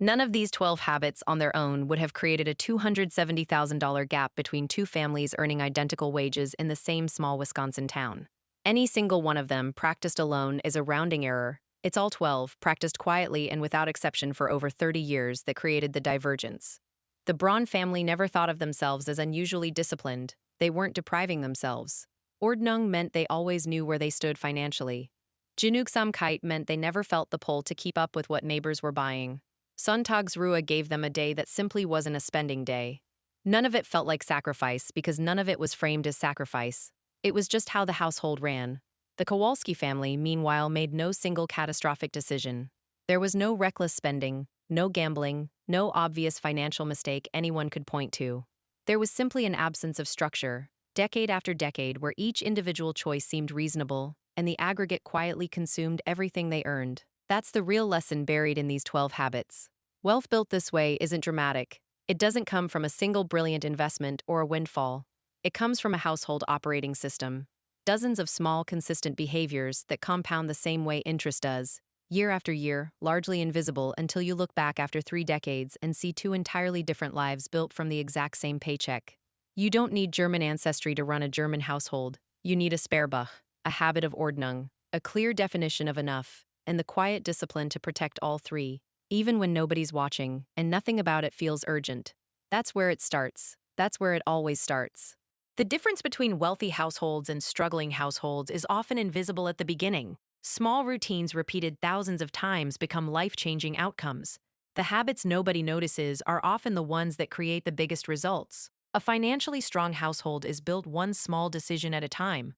None of these 12 habits on their own would have created a $270,000 gap between two families earning identical wages in the same small Wisconsin town. Any single one of them, practiced alone, is a rounding error. It's all 12, practiced quietly and without exception for over 30 years, that created the divergence. The Braun family never thought of themselves as unusually disciplined. They weren't depriving themselves. Ordnung meant they always knew where they stood financially. Genugsamkeit meant they never felt the pull to keep up with what neighbors were buying. Sonntagsruhe gave them a day that simply wasn't a spending day. None of it felt like sacrifice because none of it was framed as sacrifice. It was just how the household ran. The Kowalski family, meanwhile, made no single catastrophic decision. There was no reckless spending, no gambling, no obvious financial mistake anyone could point to. There was simply an absence of structure, decade after decade, where each individual choice seemed reasonable, and the aggregate quietly consumed everything they earned. That's the real lesson buried in these 12 habits. Wealth built this way isn't dramatic. It doesn't come from a single brilliant investment or a windfall. It comes from a household operating system. Dozens of small, consistent behaviors that compound the same way interest does, year after year, largely invisible until you look back after 3 decades and see two entirely different lives built from the exact same paycheck. You don't need German ancestry to run a German household. You need a Sparbuch, a habit of Ordnung, a clear definition of enough, and the quiet discipline to protect all three, even when nobody's watching, and nothing about it feels urgent. That's where it starts. That's where it always starts. The difference between wealthy households and struggling households is often invisible at the beginning. Small routines repeated thousands of times become life-changing outcomes. The habits nobody notices are often the ones that create the biggest results. A financially strong household is built one small decision at a time,